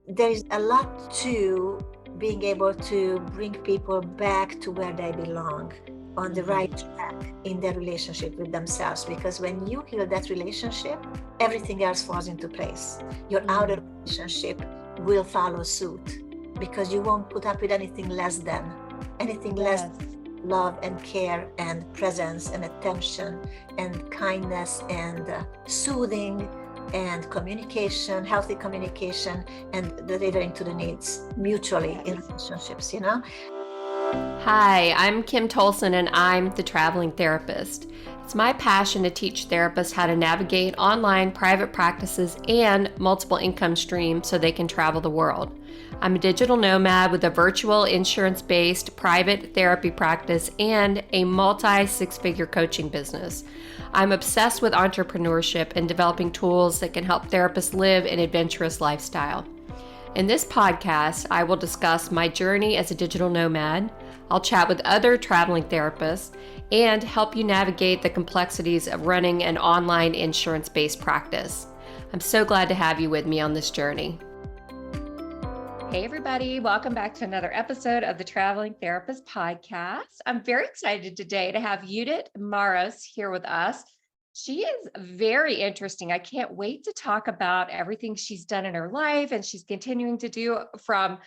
there is a lot to being able to bring people back to where they belong, on the right track in their relationship with themselves. Because when you heal that relationship, everything else falls into place. Your outer relationship will follow suit, because you won't put up with anything less than love and care and presence and attention and kindness and soothing and communication, healthy communication, and delivering to the needs mutually in relationships, Hi, I'm Kim Tolson and I'm the traveling therapist. It's my passion to teach therapists how to navigate online private practices and multiple income streams so they can travel the world. I'm a digital nomad with a virtual insurance-based private therapy practice and a multi-six-figure coaching business. I'm obsessed with entrepreneurship and developing tools that can help therapists live an adventurous lifestyle. In this podcast, I will discuss my journey as a digital nomad. I'll chat with other traveling therapists and help you navigate the complexities of running an online insurance-based practice. I'm so glad to have you with me on this journey. Hey everybody, welcome back to another episode of the Traveling Therapist Podcast. I'm very excited today to have Yudit Maros here with us. She is very interesting. I can't wait to talk about everything she's done in her life and she's continuing to do, from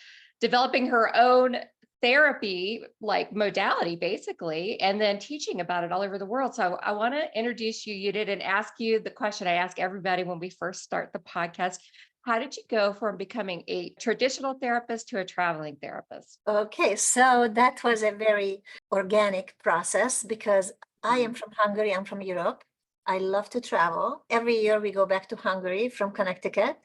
developing her own therapy, like modality basically, and then teaching about it all over the world. So I want to introduce you, Yudit, and ask you the question I ask everybody when we first start the podcast. How did you go from becoming a traditional therapist to a traveling therapist? Okay, so that was a very organic process, because I am from Hungary, I'm from Europe. I love to travel. Every year we go back to Hungary from Connecticut.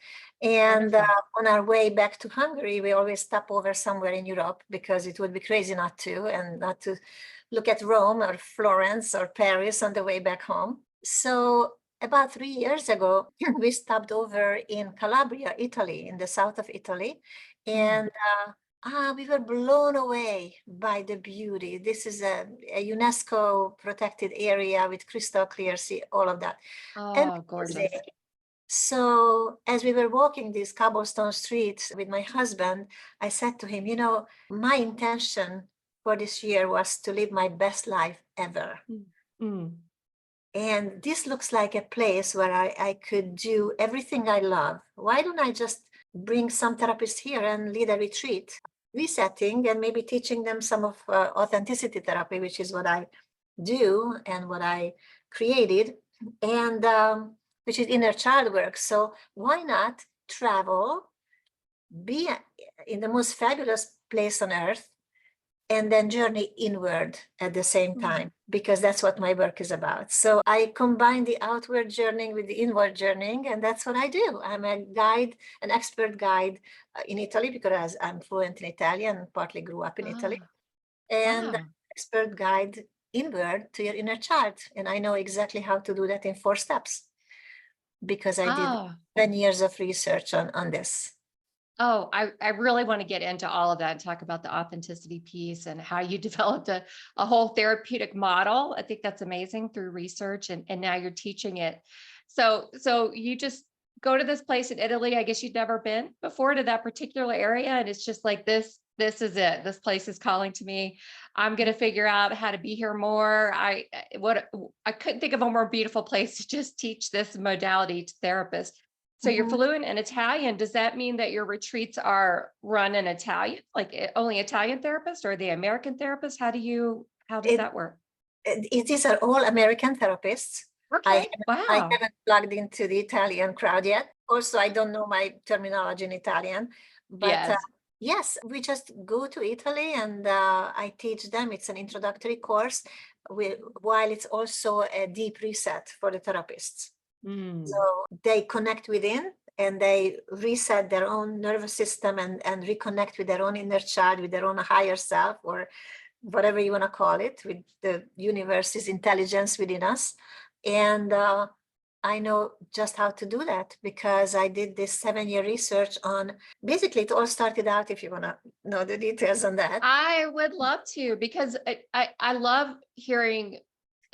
And on our way back to Hungary, we always stop over somewhere in Europe, because it would be crazy not to, and not to look at Rome or Florence or Paris on the way back home. So about 3 years ago, we stopped over in Calabria, Italy, in the south of Italy. And we were blown away by the beauty. This is a UNESCO protected area with crystal clear sea, all of that. Oh, gorgeous. So as we were walking these cobblestone streets with my husband, I said to him, my intention for this year was to live my best life ever. And this looks like a place where I could do everything I love. Why don't I just bring some therapists here and lead a retreat, resetting, and maybe teaching them some of authenticity therapy, which is what I do and what I created, and which is inner child work. So why not travel, be in the most fabulous place on earth, and then journey inward at the same time, because that's what my work is about. So I combine the outward journeying with the inward journeying, and that's what I do. I'm a guide, an expert guide in Italy, because I'm fluent in Italian and partly grew up in Italy, and expert guide inward to your inner child. And I know exactly how to do that in 4 steps, because I did 10 years of research on this. Oh, I really want to get into all of that and talk about the authenticity piece and how you developed a whole therapeutic model. I think that's amazing through research, and now you're teaching it. So you just go to this place in Italy. I guess you'd never been before to that particular area. And it's just like, this is it. This place is calling to me. I'm going to figure out how to be here more. I couldn't think of a more beautiful place to just teach this modality to therapists. So you're fluent in Italian. Does that mean that your retreats are run in Italian, like only Italian therapists, or the American therapists? How does that work? These are all American therapists. Okay. I haven't plugged into the Italian crowd yet. Also, I don't know my terminology in Italian, but yes, we just go to Italy and I teach them. It's an introductory course, while it's also a deep reset for the therapists. So they connect within and they reset their own nervous system and reconnect with their own inner child, with their own higher self, or whatever you want to call it, with the universe's intelligence within us. And I know just how to do that, because I did this 7-year research on, basically it all started out, if you want to know the details on that. I would love to, because I love hearing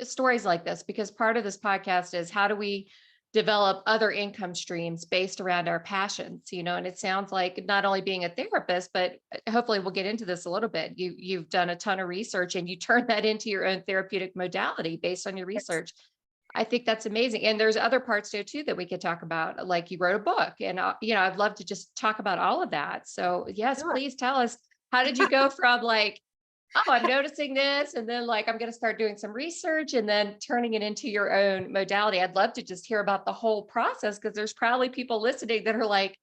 stories like this, because part of this podcast is how do we develop other income streams based around our passions, and it sounds like not only being a therapist, but hopefully we'll get into this a little bit. You've done a ton of research and you turn that into your own therapeutic modality based on your Yes. research. I think that's amazing. And there's other parts there too that we could talk about. Like you wrote a book and, I'd love to just talk about all of that. So yes, Sure. please tell us, how did you go from like, oh, I'm noticing this, and then like, I'm going to start doing some research and then turning it into your own modality? I'd love to just hear about the whole process, because there's probably people listening that are like,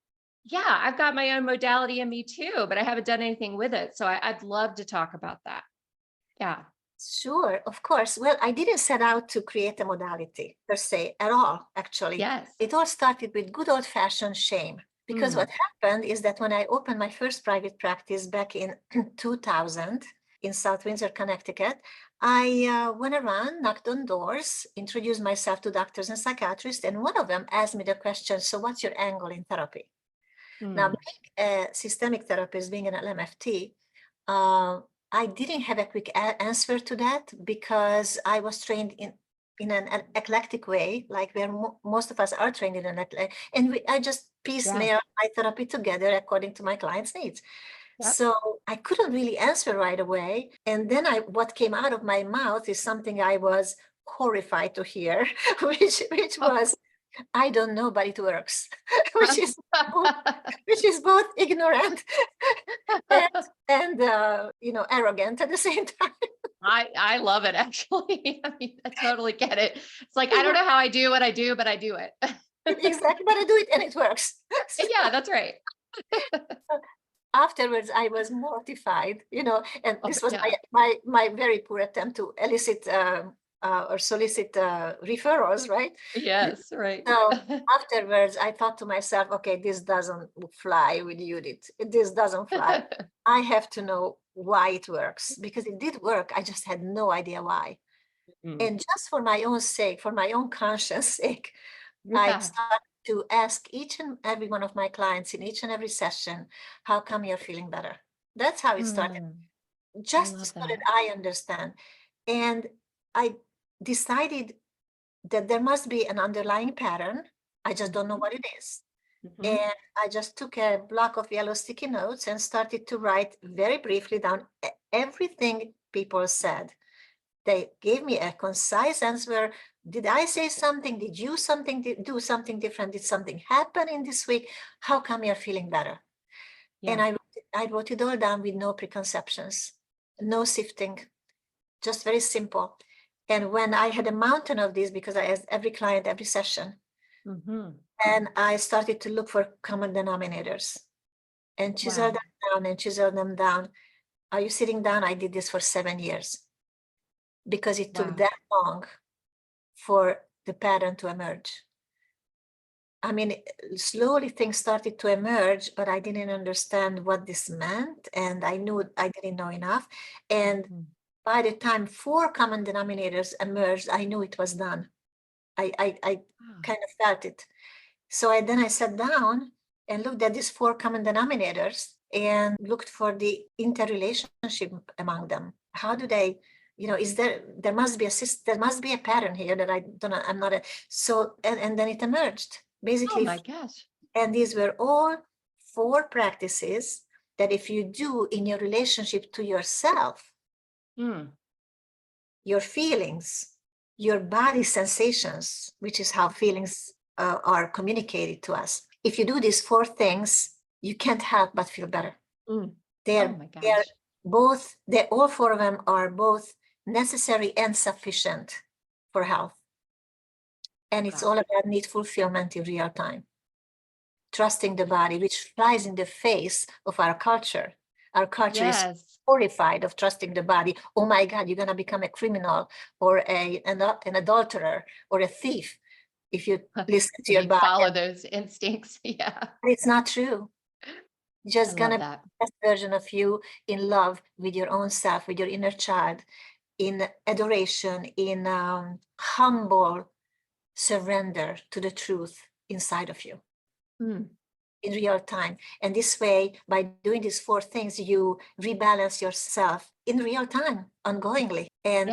yeah, I've got my own modality in me too, but I haven't done anything with it. So I'd love to talk about that. Yeah. Sure, of course. Well, I didn't set out to create a modality per se at all, actually. Yes. It all started with good old-fashioned shame. Because what happened is that when I opened my first private practice back in 2000 in South Windsor, Connecticut, I went around, knocked on doors, introduced myself to doctors and psychiatrists, and one of them asked me the question, so what's your angle in therapy? Now, being a systemic therapist, being an LMFT, I didn't have a quick answer to that, because I was trained in an eclectic way, like where most of us are trained in an eclectic, and I just piecemeal my therapy together according to my client's needs. Yep. So I couldn't really answer right away. And then what came out of my mouth is something I was horrified to hear, which was, I don't know, but it works, which is both ignorant and arrogant at the same time. I love it, actually. I mean, I totally get it. It's like, I don't know how I do what I do, but I do it. Exactly, but I do it and it works. Yeah, that's right. Afterwards, I was mortified, and this was Yeah. my very poor attempt to elicit or solicit referrals, right? Yes, right. So afterwards, I thought to myself, okay, this doesn't fly with Yudit. This doesn't fly. I have to know why it works, because it did work. I just had no idea why. And just for my own sake, for my own conscience sake, I Yeah. started to ask each and every one of my clients in each and every session, how come you're feeling better? That's how it started, I just love so that that. I understand. And I decided that there must be an underlying pattern. I just don't know what it is. And I just took a block of yellow sticky notes and started to write very briefly down everything people said. They gave me a concise answer. Did I say something? Did you do something different? Did something happen in this week? How come you're feeling better? And Yeah. I wrote it all down with no preconceptions, no sifting, just very simple. And when I had a mountain of these, because I asked every client, every session, and I started to look for common denominators and chisel Wow. them down and chisel them down. Are you sitting down? I did this for 7 years, because it took Wow. that long for the pattern to emerge. I mean, slowly things started to emerge, but I didn't understand what this meant, and I knew I didn't know enough. And by the time 4 common denominators emerged, I knew it was done. I Wow. kind of felt it. So then I sat down and looked at these 4 common denominators and looked for the interrelationship among them. How do they, is there must be there must be a pattern here that I don't know, I'm not so, and then it emerged, Oh basically. my gosh. And these were all 4 practices that if you do in your relationship to yourself, your feelings, your body sensations, which is how feelings are communicated to us. If you do these 4 things, you can't help but feel better. Oh They're my gosh. all 4 of them are both necessary and sufficient for health. And it's all about need fulfillment in real time. Trusting the body, which flies in the face of our culture. Our culture is horrified of trusting the body. Oh my God, you're going to become a criminal or an adulterer or a thief if you listen to your body. Follow those instincts. Yeah. But it's not true. You're just going to be that. the best version of you in love with your own self, with your inner child, in adoration, in humble surrender to the truth inside of you. In real time. And this way, by doing these 4 things, you rebalance yourself in real time, ongoingly, and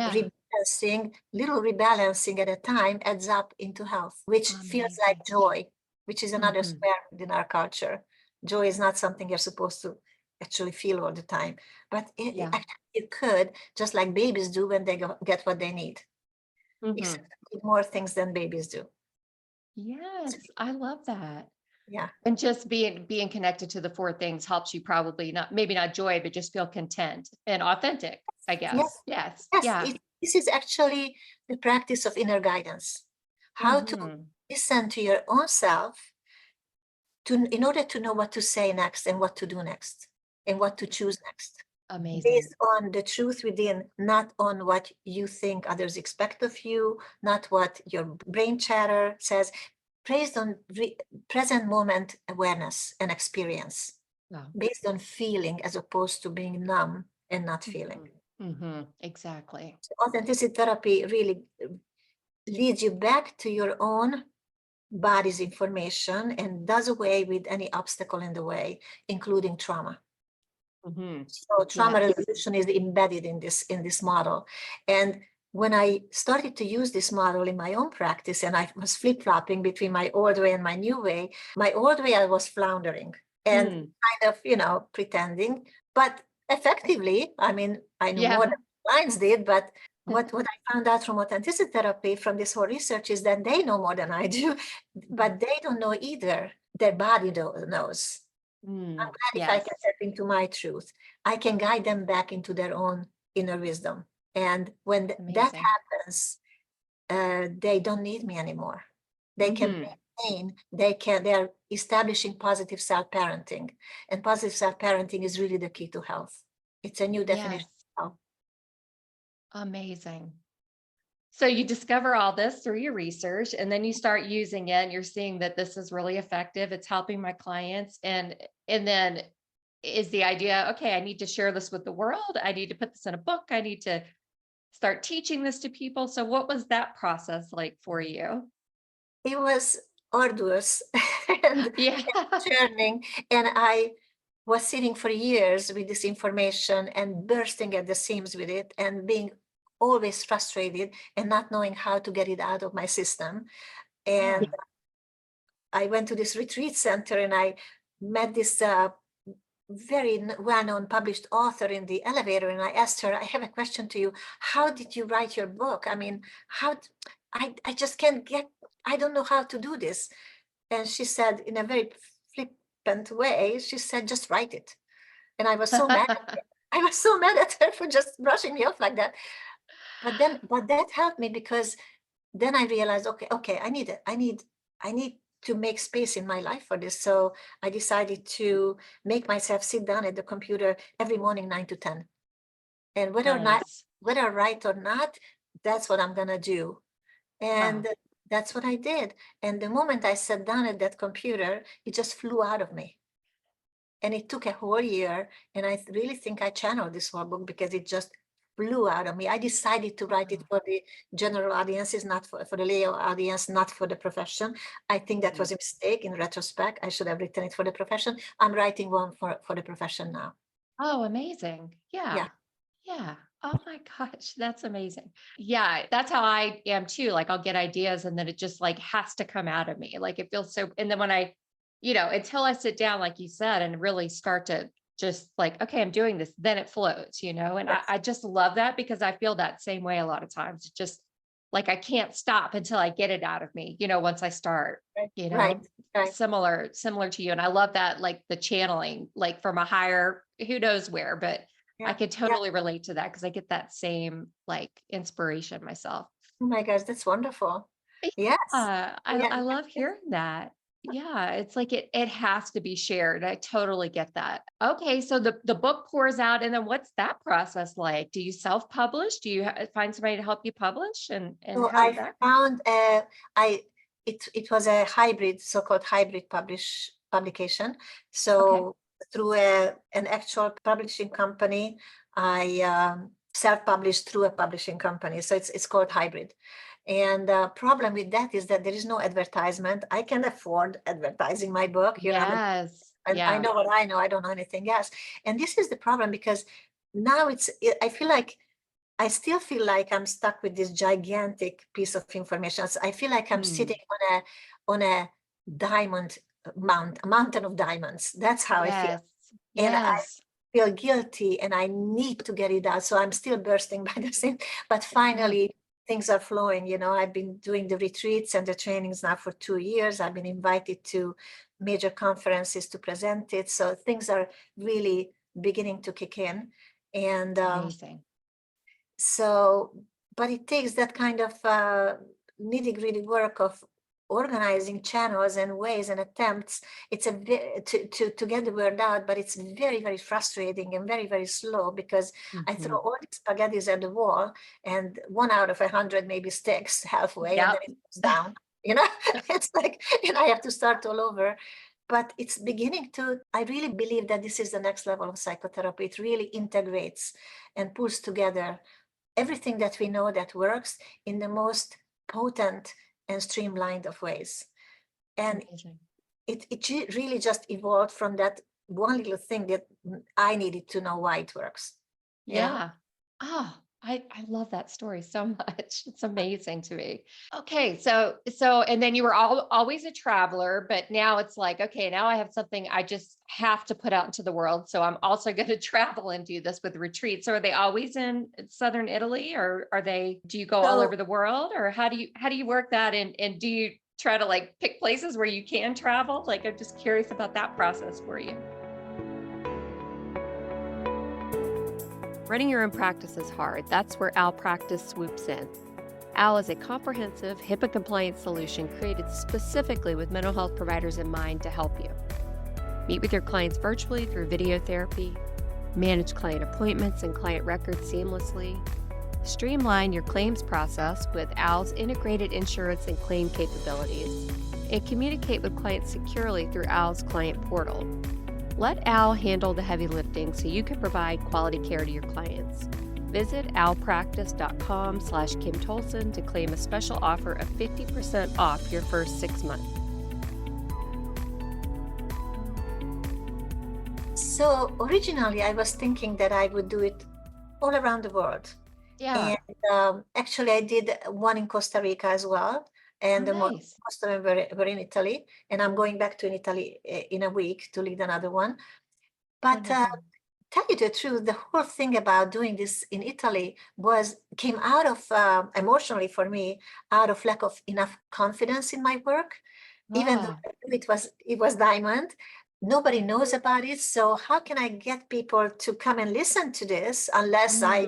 little rebalancing at a time adds up into health, which feels like Amazing. joy, which is another Mhm. square in our culture. Joy is not something you're supposed to actually feel all the time, but Yeah. actually you could, just like babies do when they get what they need, except Mhm. they need more things than babies do. Yes, I love that. Yeah. And just being connected to the 4 things helps you probably not maybe not joy, but just feel content and authentic, I Yes. guess. Yes. Yes. Yeah. This is actually the practice of inner guidance. How to Mhm. listen to your own self in order to know what to say next and what to do next and what to choose next, Amazing. based on the truth within, not on what you think others expect of you, not what your brain chatter says, based on present moment awareness and experience, Wow. based on feeling as opposed to being numb and not feeling. Mhm. Mhm. Exactly. So authenticity therapy really leads you back to your own body's information and does away with any obstacle in the way, including trauma. Mhm. So trauma Yes. resolution is embedded in this model. And when I started to use this model in my own practice, and I was flip-flopping between my old way and my old way I was floundering and Mm. kind of, pretending, but effectively, I mean, I knew more Yeah. than clients did, but what I found out from authenticity therapy from this whole research is that they know more than I do, but they don't know either. Their body knows. I'm Mm. glad if I can Yes. step into my truth. I can guide them back into their own inner wisdom. And when that Amazing. happens, they don't need me anymore. They can Mhm. maintain, they're establishing positive self-parenting. And positive self-parenting is really the key to health. It's a new definition Yes. of health. Amazing. So you discover all this through your research and then you start using it and you're seeing that this is really effective. It's helping my clients. And then is the idea, okay, I need to share this with the world. I need to put this in a book. I need to start teaching this to people. So what was that process like for you? It was arduous and Yeah. churning, and I was sitting for years with this information and bursting at the seams with it and being always frustrated and not knowing how to get it out of my system. And Yeah. I went to this retreat center and I met this very well-known published author in the elevator, and I asked her, I have a question to you. How did you write your book? I mean, I just can't get, I don't know how to do this. And she said, in a very flippant way, she said, just write it. And I was so mad. I was so mad at her for just brushing me off like that. But that helped me because then I realized, okay, I need to make space in my life for this. So I decided to make myself sit down at the computer every morning, 9 to 10. And Nice. whether right or not, that's what I'm gonna do. Wow. And that's what I did. And the moment I sat down at that computer, it just flew out of me. And it took a whole year. And I really think I channeled this whole book because it just flew out of me. I decided to write it Wow. for the general audiences, not for the lay audience, not for the profession. I think that Mhm. was a mistake in retrospect. I should have written it for the profession. I'm writing one for the profession now. Oh, amazing. Yeah. Yeah. Yeah. Oh my gosh, that's amazing. Yeah, that's how I am too. Like I'll get ideas and then it just like has to come out of me. Like it feels so and then when until I sit down, like you said, and really start to just like, okay, I'm doing this, then it flows. And I, Yes. I just love that because I feel that same way a lot of times. It's just like I can't stop until I get it out of me, once I start, Right. you Right. know, Right. similar to you. And I love that, like the channeling, like from a higher, who knows where, but I Yeah. could Yeah. totally relate to that because I get that same like inspiration myself. Oh my gosh, that's wonderful. Yeah, Yes. Yeah. I love hearing that. Yeah, it's like it has to be shared. I totally get that. Okay, so the book pours out, and then what's that process like? Do you self-publish? Do you find somebody to help you publish? And So how does I that? found I it was a hybrid, so-called hybrid publication. Okay. So through an actual publishing company, I self-published through a publishing company. So it's called hybrid. And the problem with that is that there is no advertisement. I can afford advertising my book, Yes. and I Yeah. know what I know. I don't know anything else. And this is the problem because now I feel like I still feel like I'm stuck with this gigantic piece of information. So I feel like I'm sitting on a diamond a mountain of diamonds. That's how I feel. Yes. And I Yes. feel guilty and I need to get it out. So I'm still bursting by the seams, but finally things are flowing. You know, I've been doing the retreats and the trainings now for 2 years. I've been invited to major conferences to present it. So things are really beginning to kick in. And Amazing. so, but it takes that kind of nitty-gritty work of organizing channels and ways and attempts. It's to get the word out, but it's very, very frustrating and very, very slow because I throw all these spaghettis at the wall, and 1 out of 100 maybe sticks halfway, and then Yep. it goes down. You know, it's like, and I have to start all over. But it's beginning to, I really believe that this is the next level of psychotherapy. It really integrates and pulls together everything that we know that works in the most potent and streamlined of ways. And Amazing. it really just evolved from that one little thing that I needed to know why it works. You know? Yeah. Oh, I love that story so much. It's amazing to me. Okay, so and then you were always a traveler, but now it's like, okay, now I have something I just have to put out into the world. So I'm also going to travel and do this with retreats. So are they always in southern Italy, or do you go all So over the world, or how do you work that, and do you try to like pick places where you can travel? Like, I'm just curious about that process for you. Running your own practice is hard. That's where Owl Practice swoops in. Owl is a comprehensive, HIPAA-compliant solution created specifically with mental health providers in mind to help you. Meet with your clients virtually through video therapy, manage client appointments and client records seamlessly, streamline your claims process with Owl's integrated insurance and claim capabilities, and communicate with clients securely through Owl's client portal. Let Owl handle the heavy lifting so you can provide quality care to your clients. Visit owlpractice.com/Kim Tolson to claim a special offer of 50% off your first 6 months. So originally I was thinking that I would do it all around the world. Yeah. And actually I did one in Costa Rica as well. And the Nice. most of them were in Italy. And I'm going back to Italy in a week to lead another one. But Wonderful. tell you the truth, the whole thing about doing this in Italy came out of emotionally for me, out of lack of enough confidence in my work. Even though Ah. it was diamond, nobody knows about it. So how can I get people to come and listen to this unless I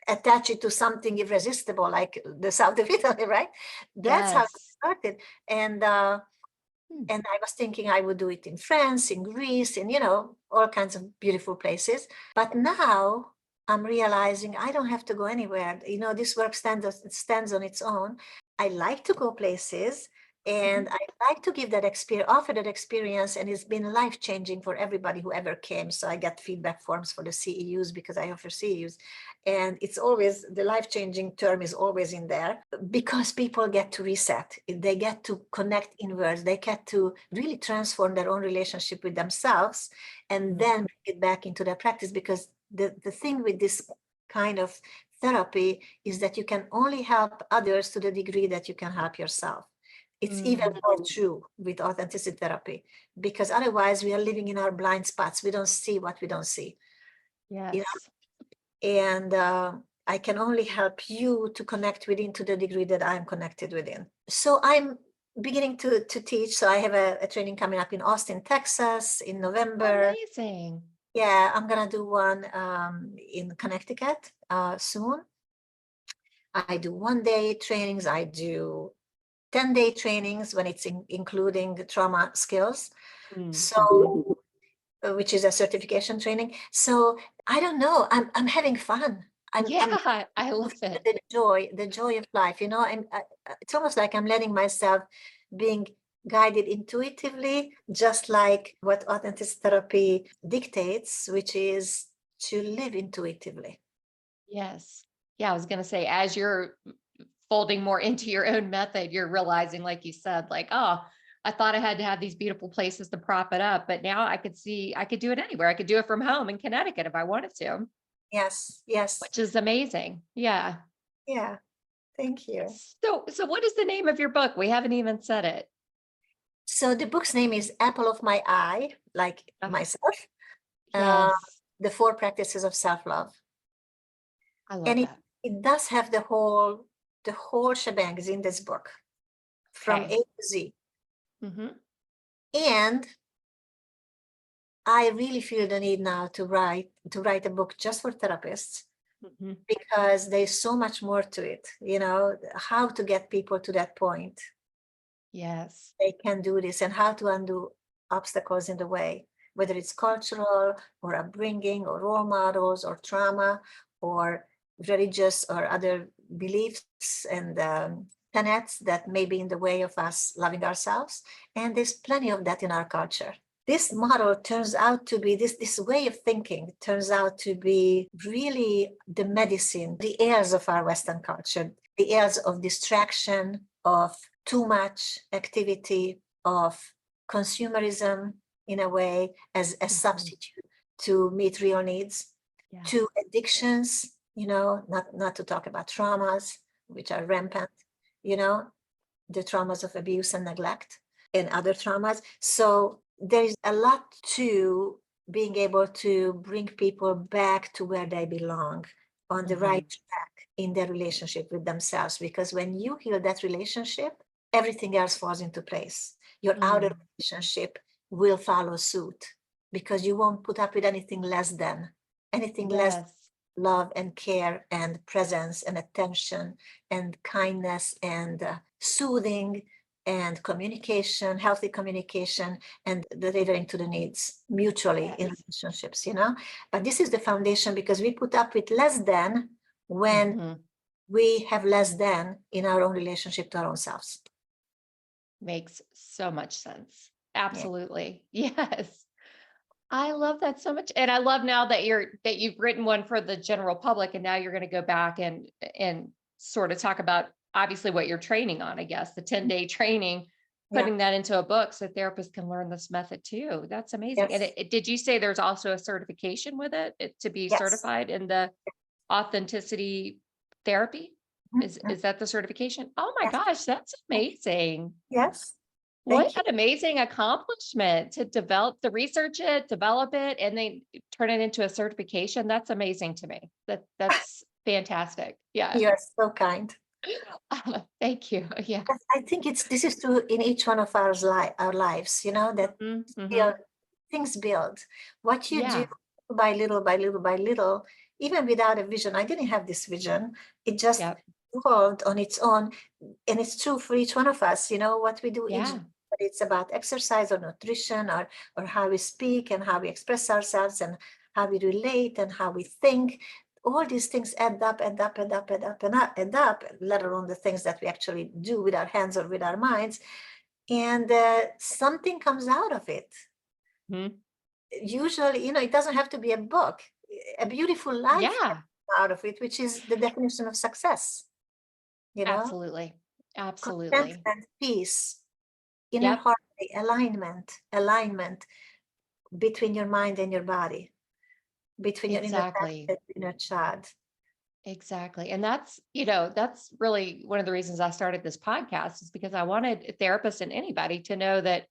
attach it to something irresistible like the south of Italy, right? That's how it Yes. started. And I was thinking I would do it in France, in Greece, in, all kinds of beautiful places. But now I'm realizing I don't have to go anywhere. This work stands on its own. I like to go places, and I like to give that experience, offer that experience, and it's been life-changing for everybody who ever came. So I get feedback forms for the CEUs because I offer CEUs. And it's always, the life-changing term is always in there because people get to reset. They get to connect inwards. They get to really transform their own relationship with themselves and then get back into their practice. Because the thing with this kind of therapy is that you can only help others to the degree that you can help yourself. It's even more true with authenticity therapy, because otherwise we are living in our blind spots. We don't see what we don't see. Yes. And I can only help you to connect within to the degree that I'm connected within. So I'm beginning to teach. So I have a training coming up in Austin, Texas in November. Amazing. Yeah, I'm gonna do one in Connecticut soon. I do 1-day trainings. I do 10-day trainings when it's including the trauma skills. So which is a certification training. So I don't know. I'm having fun. I'm I love it. the joy of life. It's almost like I'm letting myself being guided intuitively, just like what authentic therapy dictates, which is to live intuitively. Yes. Yeah, I was going to say, as you're folding more into your own method, you're realizing, like you said, like, oh, I thought I had to have these beautiful places to prop it up, but now I could do it anywhere. I could do it from home in Connecticut if I wanted to. Yes, yes. which is amazing. Yeah. Yeah. Thank you. So what is the name of your book? We haven't even said it. So the book's name is Apple of My Eye, like Oh, myself, uh, yes. the 4 practices of self-love. I love And that. it does have the whole shebang is in this book from A Okay. to Z. Hmm. And I really feel the need now to write a book just for therapists Hmm. because there's so much more to it, how to get people to that point Yes. they can do this and how to undo obstacles in the way, whether it's cultural or upbringing or role models or trauma or religious or other beliefs and tenets that may be in the way of us loving ourselves. And there's plenty of that in our culture. This model turns out to be this way of thinking turns out to be really the medicine, the heirs of our Western culture, the heirs of distraction, of too much activity, of consumerism in a way as a substitute to meet real needs, to Yes. addictions, not to talk about traumas, which are rampant, you know, the traumas of abuse and neglect and other traumas. So there is a lot to being able to bring people back to where they belong on the right track in their relationship with themselves. Because when you heal that relationship, everything else falls into place. Your outer Mm. relationship will follow suit because you won't put up with anything less Yes. love and care and presence and attention and kindness and soothing and communication, healthy communication, and delivering to the needs mutually in Yes. relationships. But this is the foundation because we put up with less than when Hmm. we have less than in our own relationship to our own selves. Makes so much sense. Yeah. Absolutely. Yes. I love that so much. And I love now that you've written one for the general public and now you're going to go back and sort of talk about obviously what you're training on, I guess, the 10-day training, Yeah. putting that into a book so therapists can learn this method too. That's amazing. And Yes. did you say there's also a certification with it to be Yes. certified in the authenticity therapy? Mhm. Is that the certification? Oh my Yes. gosh, that's amazing. Yes. What Thank you. an amazing accomplishment to research it, develop it, and then turn it into a certification. That's amazing to me. That's fantastic. Yeah. You're so kind. Thank you. Yeah. I think this is true in each one of our lives, that Mhm, build, mhm. things build. What you do Yeah. by little, by little, by little, even without a vision. I didn't have this vision. It just Yep. evolved on its own. And it's true for each one of us, what we do each day. Yeah. Whether it's about exercise or nutrition or how we speak and how we express ourselves and how we relate and how we think. All these things add up, add up, add up, add up, and add up, let alone the things that we actually do with our hands or with our minds. And something comes out of it. Mhm. Usually, it doesn't have to be a book. A beautiful life can Yeah. come out of it, which is the definition of success, you know, Absolutely. Absolutely. contentment, peace, inner Yep. harmony, alignment between your mind and your body, between your inner parent Exactly. and your inner child. Exactly. And that's really one of the reasons I started this podcast is because I wanted therapists and anybody to know that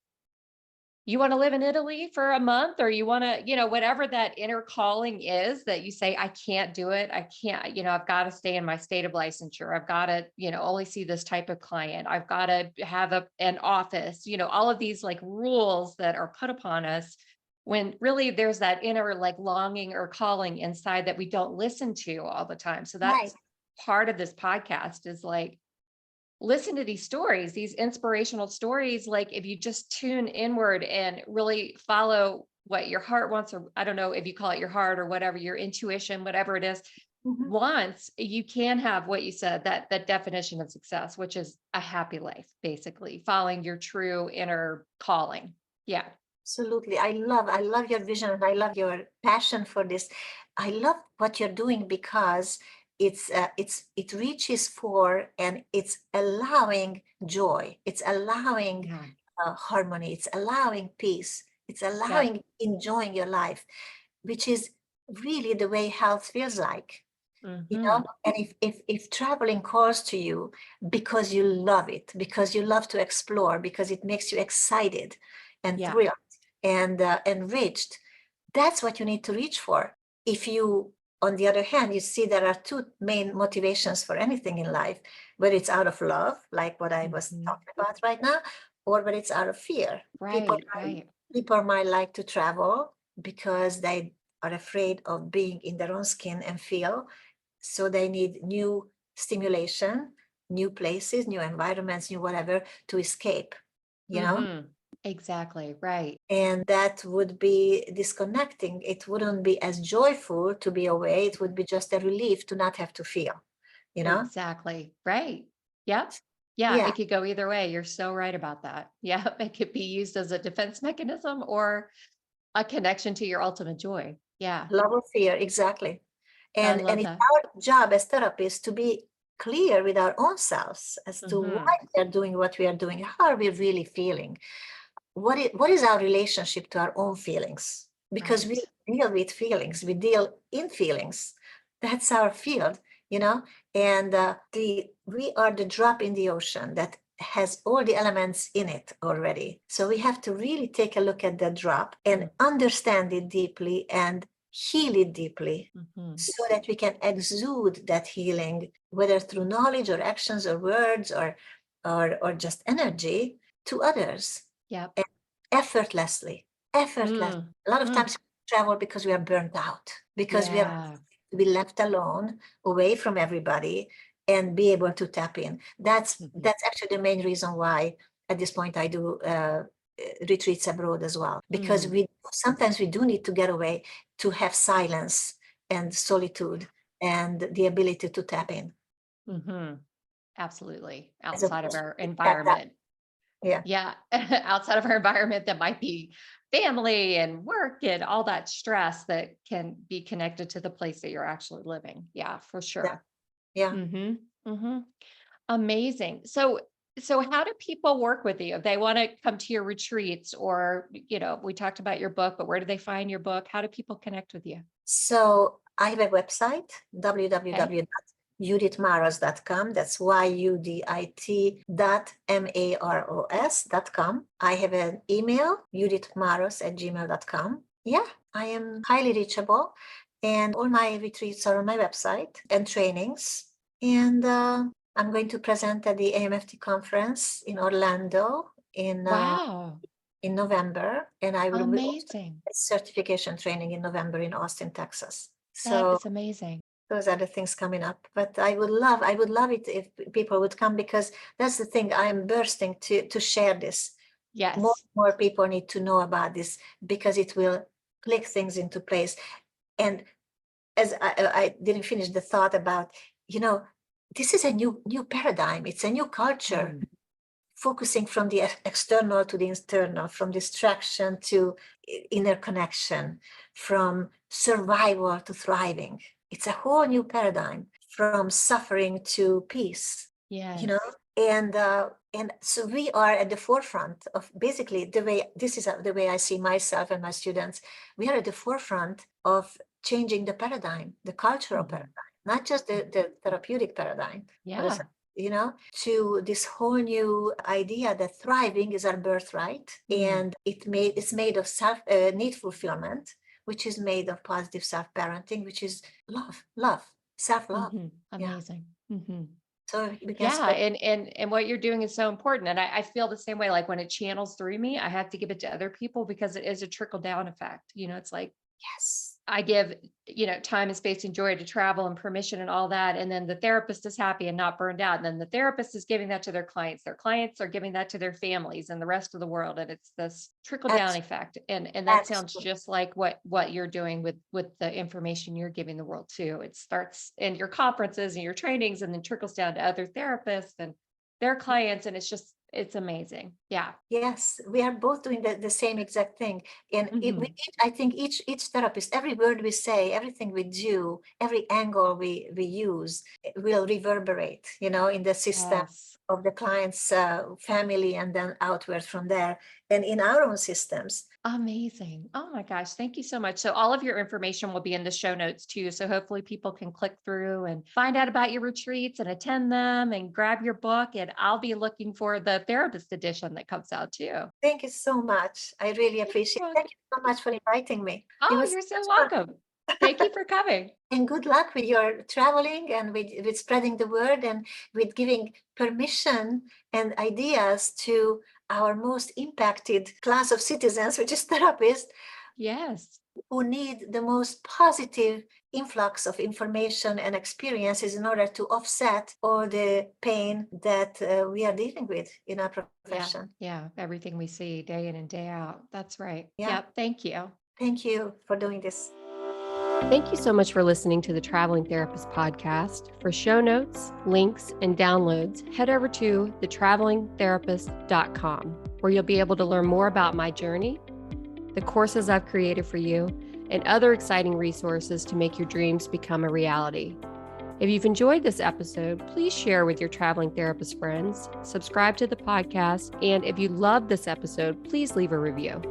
you want to live in Italy for a month or you want to, whatever that inner calling is that you say, I can't do it. I can't, I've got to stay in my state of licensure. I've got to, only see this type of client. I've got to have an office, all of these like rules that are put upon us when really there's that inner like longing or calling inside that we don't listen to all the time. So Right. that's part of this podcast is like, listen to these stories, these inspirational stories. Like if you just tune inward and really follow what your heart wants, or I don't know if you call it your heart or whatever, your intuition, whatever it is, Mhm. wants, you can have what you said, that definition of success, which is a happy life, basically following your true inner calling. Yeah. Absolutely. I love your vision and I love your passion for this. I love what you're doing because it reaches for and it's allowing joy. It's allowing Yeah. harmony. It's allowing peace. It's Yep. allowing enjoying your life, which is really the way health feels like. Mm-hmm. And if traveling calls to you because you love it, because you love to explore, because it makes you excited and Yeah. thrilled and enriched, that's what you need to reach for. If you, on the other hand, you see there are two main motivations for anything in life, whether it's out of love, like what I was Mm-hmm. talking about right now, or whether it's out of fear. People Right, right. people might like to travel because they are afraid of being in their own skin and feel, so they need new stimulation, new places, new environments, new whatever to escape, you know? Mm-hmm. Exactly. Right. And that would be disconnecting. It wouldn't be as joyful to be away. It would be just a relief to not have to feel, you know? Exactly. Right. Yep. Yeah. Yeah, It could go either way. You're so right about that. Yeah. It could be used as a defense mechanism or a connection to your ultimate joy. Yeah. love or fear, exactly. I And love it's that. our job as therapists to be clear with our own selves as to why Mm-hmm. we are doing what we are doing. How are we really feeling? What is our relationship to our own feelings? Because we Right. deal with feelings, we deal in feelings. That's our field, you know. And the we are the drop in the ocean that has all the elements in it already. So we have to really take a look at that drop and understand it deeply and heal it deeply, Mm-hmm. so that we can exude that healing, whether through knowledge or actions or words or just energy to others, Yep. and effortlessly, effortless. Mm. A lot of Mm. times we travel because we are burnt out, because we are Yeah. to be left alone, away from everybody, and be able to tap in. That's Mhm. that's actually the main reason why at this point I do retreats abroad as well, because Mm. we sometimes we do need to get away to have silence and solitude and the ability to tap in, Mm-hmm. Absolutely. as Outside of opposed our to tap out. environment. Yeah, Yeah. Outside of our environment that might be family and work and all that stress that can be connected to the place that you're actually living. Yeah, for yeah, sure. yeah. Mm-hmm. Mm-hmm. Amazing. So how do people work with you? If they want to come to your retreats or, we talked about your book, but where do they find your book? How do people connect with you? So I have a website, Okay. www.yuditmaros.com. That's yudit.maros.com. I have an email, yuditmaros@gmail.com. Yeah, I am highly reachable. And all my retreats are on my website and trainings. And I'm going to present at the AMFT conference in Orlando Wow. in November, and I will be also Amazing. a certification training in November in Austin, Texas. That So is amazing. those are the things coming up. But I would love it if people would come, because that's the thing. I'm bursting to share this. More Yes. more people need to know about this, because it will click things into place. And as I didn't finish the thought about, you know, this is a new paradigm. It's a new culture, Mm. focusing from the external to the internal, from distraction to inner connection, from survival to thriving. It's a whole new paradigm, from suffering to peace, you know? Yes. And so we are at the forefront of, basically, the way I see myself and my students. We are at the forefront of changing the paradigm, the cultural Mhm. paradigm, not just Mm. the therapeutic paradigm, but Yeah. to this whole new idea that thriving is our birthright, Mm. and it's made of need fulfillment, which is made of positive self-parenting, which is love, self-love. Mhm. Yeah. Amazing. Mhm. So we can Yeah, spread. and what you're doing is so important, and I feel the same way. Like when it channels through me, I have to give it to other people because it is a trickle down effect. It's like Yes, I give, time and space and joy to travel and permission and all that. And then the therapist is happy and not burned out. And then the therapist is giving that to their clients. Their clients are giving that to their families and the rest of the world. And it's this trickle down abs- effect. And that sounds absolutely. just like what you're doing with the information you're giving the world too. It starts in your conferences and your trainings and then trickles down to other therapists and their clients. And it's amazing. Yeah. Yes, we are both doing the same exact thing. And I think each therapist, every word we say, everything we do, every angle we use will reverberate, in the system Yes. of the client's family and then outward from there and in our own systems. Amazing. Oh my gosh. Thank you so much. So all of your information will be in the show notes too. So hopefully people can click through and find out about your retreats and attend them and grab your book. And I'll be looking for the therapist edition that comes out too. Thank you so much. I really appreciate it. Thank you so much for inviting me. It Oh, was you're so so much fun. welcome. Thank you for coming. And good luck with your traveling and with spreading the word and with giving permission and ideas to our most impacted class of citizens, which is therapists, Yes. who need the most positive influx of information and experiences in order to offset all the pain that we are dealing with in our Yeah. profession. Yeah. Everything we see day in and day out. That's right. Yeah. Yep. Thank you. Thank you for doing this. Thank you so much for listening to the Traveling Therapist podcast. For show notes, links, and downloads, head over to thetravelingtherapist.com, where you'll be able to learn more about my journey, the courses I've created for you, and other exciting resources to make your dreams become a reality. If you've enjoyed this episode, please share with your traveling therapist friends, subscribe to the podcast, and if you loved this episode, please leave a review.